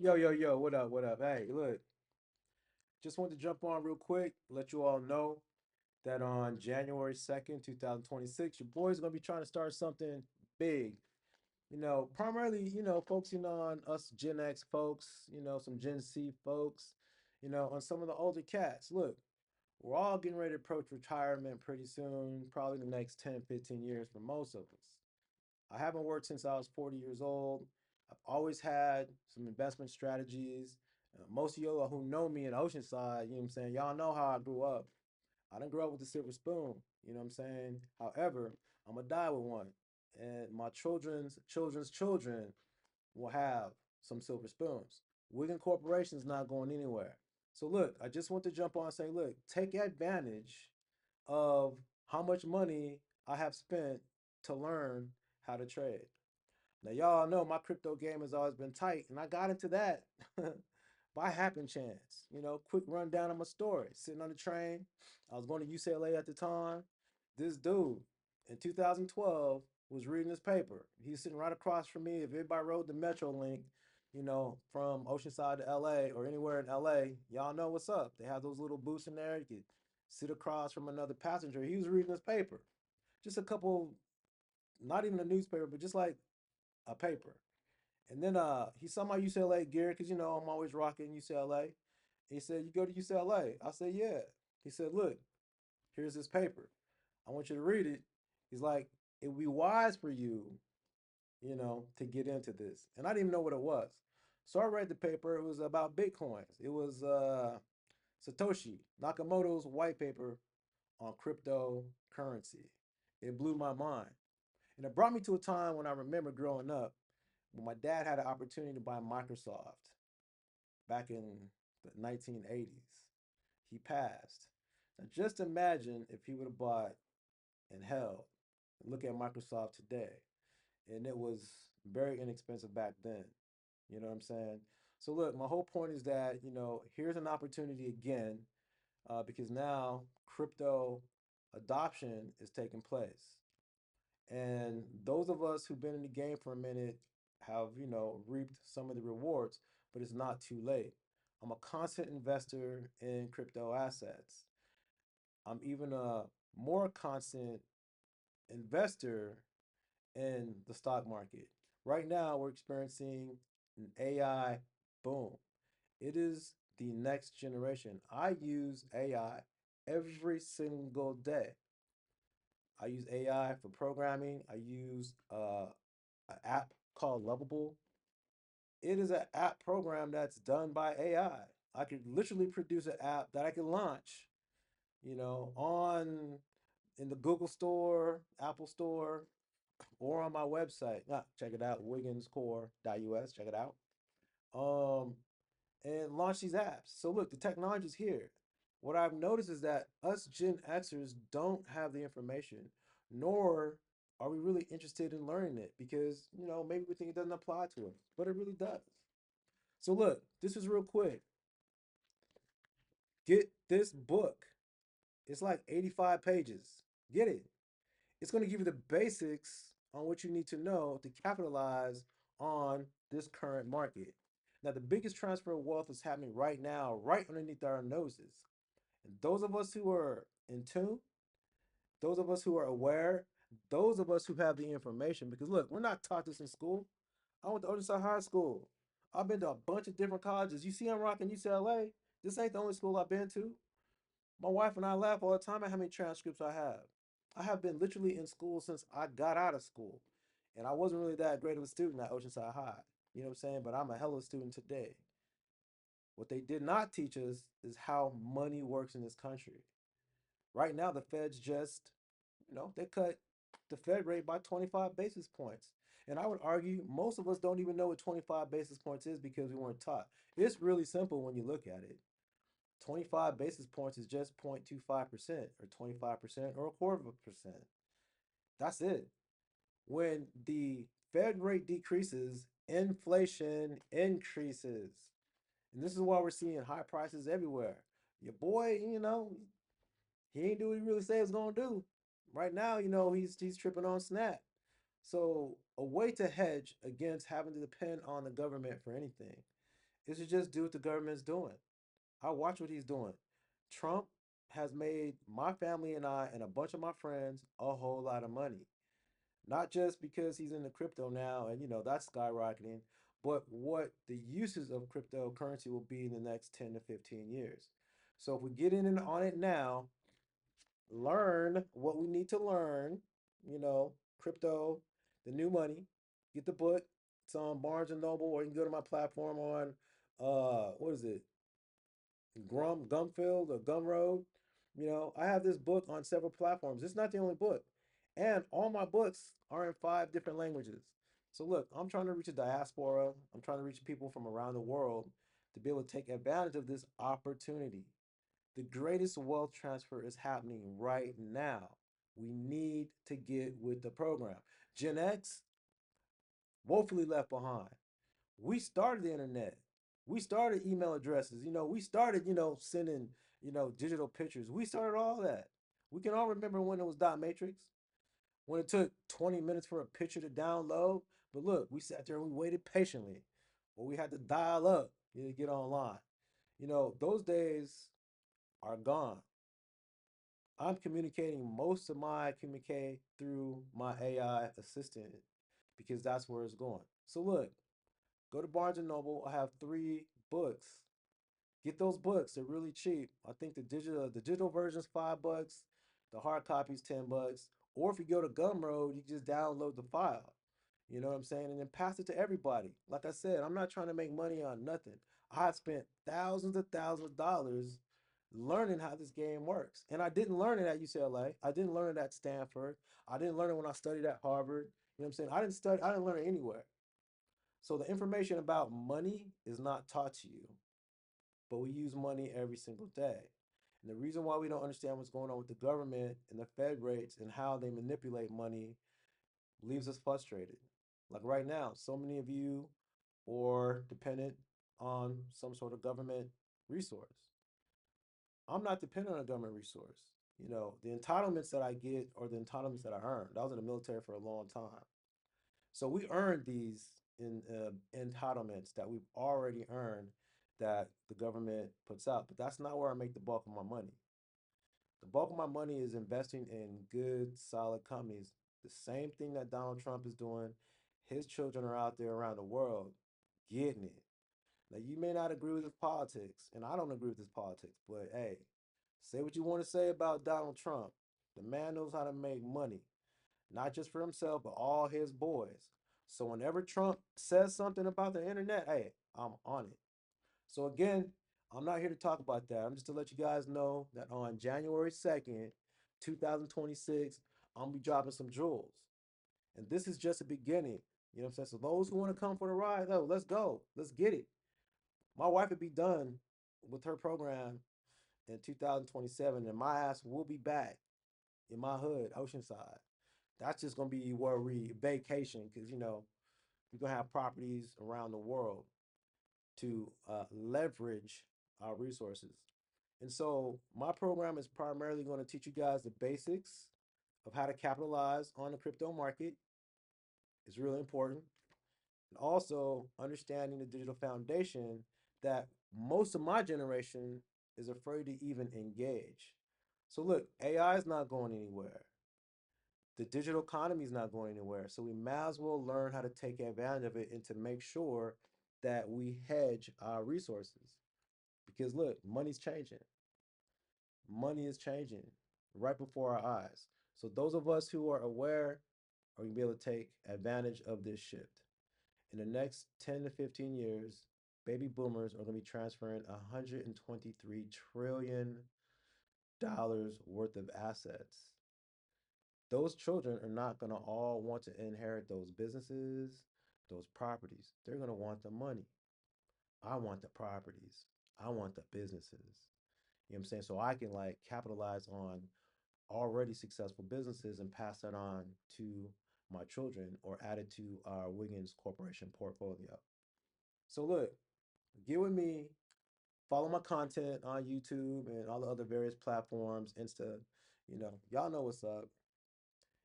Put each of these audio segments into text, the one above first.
Yo, yo, yo, what up, what up? Hey, look, just wanted to jump on real quick, let you all know that on January 2nd, 2026, your boy's gonna be trying to start something big. Primarily, focusing on us Gen X folks, some Gen C folks, on some of the older cats. Look, we're all getting ready to approach retirement pretty soon, probably the next 10, 15 years for most of us. I haven't worked since I was 40 years old. I've always had some investment strategies. Most of y'all who know me in Oceanside, you know what I'm saying? Y'all know how I grew up. I didn't grow up with a silver spoon, you know what I'm saying? However, I'm gonna die with one. And my children's children will have some silver spoons. Wigan Corporation is not going anywhere. So look, I just want to jump on and say, look, take advantage of how much money I have spent to learn how to trade. Now, y'all know my crypto game has always been tight, and I got into that by happen chance. Quick rundown of my story. Sitting on the train, I was going to UCLA at the time. This dude in 2012 was reading his paper. He's sitting right across from me. If everybody rode the Metro link, from Oceanside to LA or anywhere in LA, y'all know what's up. They have those little booths in there. You could sit across from another passenger. He was reading his paper. Just a couple, not even a newspaper, but just like a paper. And then he saw my UCLA gear because I'm always rocking UCLA. He said, "You go to UCLA?" I said, "Yeah." He said, "Look, here's this paper. I want you to read it." He's like, "It would be wise for you, to get into this." And I didn't even know what it was. So I read the paper. It was about Bitcoins. It was Satoshi Nakamoto's white paper on cryptocurrency. It blew my mind. And it brought me to a time when I remember growing up when my dad had an opportunity to buy Microsoft back in the 1980s. He passed. Now just imagine if he would have bought and held. Look at Microsoft today. And it was very inexpensive back then. You know what I'm saying? So look, my whole point is that, here's an opportunity again, because now crypto adoption is taking place. And those of us who've been in the game for a minute have, reaped some of the rewards, but it's not too late. I'm a constant investor in crypto assets. I'm even a more constant investor in the stock market. Right now, we're experiencing an AI boom. It is the next generation. I use AI every single day. I use AI for programming. I use an app called Lovable. It is an app program that's done by AI. I could literally produce an app that I can launch, on in the Google Store, Apple Store, or on my website. Check it out, wiggins.core.us. Check it out. Um, and launch these apps. So look, the technology's here. What I've noticed is that us Gen Xers don't have the information, nor are we really interested in learning it because, maybe we think it doesn't apply to us, but it really does. So look, this is real quick. Get this book. It's like 85 pages. Get it. It's going to give you the basics on what you need to know to capitalize on this current market. Now, the biggest transfer of wealth is happening right now, right underneath our noses. And those of us who are in tune, those of us who are aware, those of us who have the information, because look, we're not taught this in school. I went to Oceanside High School. I've been to a bunch of different colleges. You see, I'm rocking UCLA. This ain't the only school I've been to. My wife and I laugh all the time at how many transcripts I have. I have been literally in school since I got out of school. And I wasn't really that great of a student at Oceanside High. You know what I'm saying? But I'm a hell of a student today. What they did not teach us is how money works in this country. Right now, the feds just, they cut the Fed rate by 25 basis points. And I would argue most of us don't even know what 25 basis points is because we weren't taught. It's really simple when you look at it. 25 basis points is just 0.25% or 25% or a quarter of a percent. That's it. When the Fed rate decreases, inflation increases. And this is why we're seeing high prices everywhere. Your boy, he ain't do what he really said he was gonna do. Right now, he's tripping on Snap. So a way to hedge against having to depend on the government for anything is to just do what the government's doing. I watch what he's doing. Trump has made my family and I and a bunch of my friends a whole lot of money. Not just because he's in the crypto now and that's skyrocketing, but what the uses of cryptocurrency will be in the next 10 to 15 years. So if we get in and on it now, learn what we need to learn, crypto, the new money, get the book. It's on Barnes and Noble, or you can go to my platform on what is it? Gumfield or Gumroad. I have this book on several platforms. It's not the only book. And all my books are in 5 different languages. So look, I'm trying to reach a diaspora. I'm trying to reach people from around the world to be able to take advantage of this opportunity. The greatest wealth transfer is happening right now. We need to get with the program. Gen X, woefully left behind. We started the internet. We started email addresses. We started, sending, digital pictures. We started all that. We can all remember when it was dot matrix, when it took 20 minutes for a picture to download. But look, we sat there and we waited patiently, or we had to dial up to get online. Those days are gone. I'm communicating most of my communicate through my AI assistant because that's where it's going. So look, go to Barnes and Noble. I have 3 books. Get those books. They're really cheap. I think the digital version's $5. The hard copy's $10. Or if you go to Gumroad, you just download the file. You know what I'm saying? And then pass it to everybody. Like I said, I'm not trying to make money on nothing. I spent thousands of dollars learning how this game works. And I didn't learn it at UCLA. I didn't learn it at Stanford. I didn't learn it when I studied at Harvard. You know what I'm saying? I didn't learn it anywhere. So the information about money is not taught to you, but we use money every single day. And the reason why we don't understand what's going on with the government and the Fed rates and how they manipulate money leaves us frustrated. Like right now, so many of you are dependent on some sort of government resource. I'm not dependent on a government resource. The entitlements that I get are the entitlements that I earned. I was in the military for a long time. So we earned these entitlements that we've already earned that the government puts out. But that's not where I make the bulk of my money. The bulk of my money is investing in good, solid companies. The same thing that Donald Trump is doing. His children are out there around the world getting it. Now, you may not agree with his politics, and I don't agree with his politics, but hey, say what you want to say about Donald Trump. The man knows how to make money, not just for himself, but all his boys. So whenever Trump says something about the internet, hey, I'm on it. So again, I'm not here to talk about that. I'm just to let you guys know that on January 2nd, 2026, I'm gonna be dropping some jewels. And this is just a beginning. You know what I'm saying? So those who want to come for the ride, though, let's go. Let's get it. My wife would be done with her program in 2027, and my ass will be back in my hood, Oceanside. That's just gonna be where we vacation because we're gonna have properties around the world to leverage our resources. And so my program is primarily going to teach you guys the basics of how to capitalize on the crypto market. It's really important. And also understanding the digital foundation that most of my generation is afraid to even engage. So look, AI is not going anywhere. The digital economy is not going anywhere. So we might as well learn how to take advantage of it and to make sure that we hedge our resources. Because look, money's changing. Money is changing right before our eyes. So those of us who are aware are going to be able to take advantage of this shift. In the next 10 to 15 years, baby boomers are going to be transferring $123 trillion worth of assets. Those children are not going to all want to inherit those businesses, those properties. They're going to want the money. I want the properties. I want the businesses. You know what I'm saying? So I can like capitalize on already successful businesses and pass that on to my children or add it to our Wiggins Corporation portfolio. So look, get with me, follow my content on YouTube and all the other various platforms, Insta, y'all know what's up.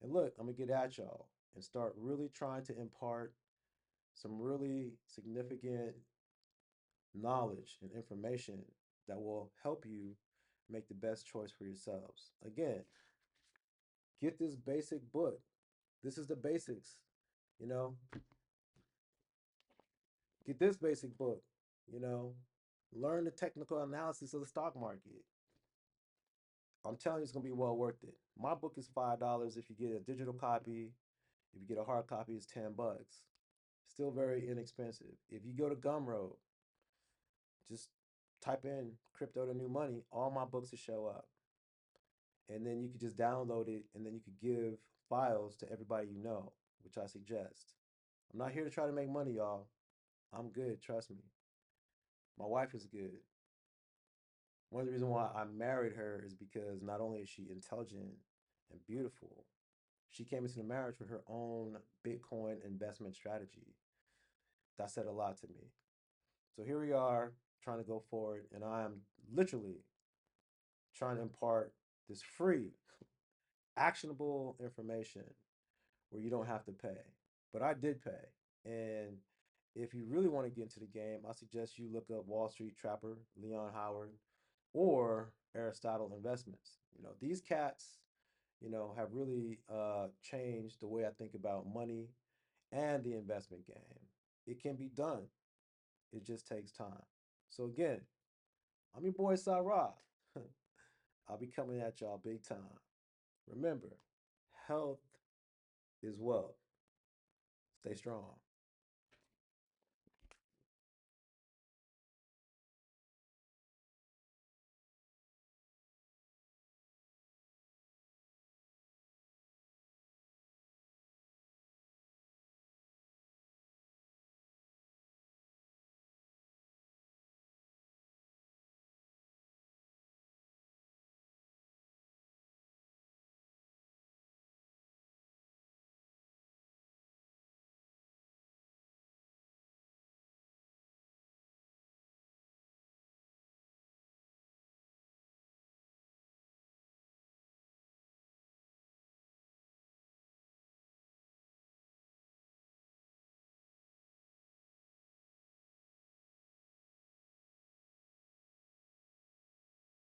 And look, I'm gonna get at y'all and start really trying to impart some really significant knowledge and information that will help you make the best choice for yourselves. Again, get this basic book. This is the basics, you know. Get this basic book, you know. Learn the technical analysis of the stock market. I'm telling you, it's gonna be well worth it. My book is $5 if you get a digital copy. If you get a hard copy, it's $10. Still very inexpensive. If you go to Gumroad, just type in crypto to new money, all my books will show up. And then you could just download it and then you could give files to everybody you know, which I suggest. I'm not here to try to make money, y'all. I'm good, trust me. My wife is good. One of the reasons why I married her is because not only is she intelligent and beautiful, she came into the marriage with her own Bitcoin investment strategy. That said a lot to me. So here we are trying to go forward, and I am literally trying to impart this free, actionable information where you don't have to pay. But I did pay. And if you really want to get into the game, I suggest you look up Wall Street Trapper, Leon Howard, or Aristotle Investments. These cats, have really changed the way I think about money and the investment game. It can be done. It just takes time. So again, I'm your boy Sarah. I'll be coming at y'all big time. Remember, health is wealth. Stay strong.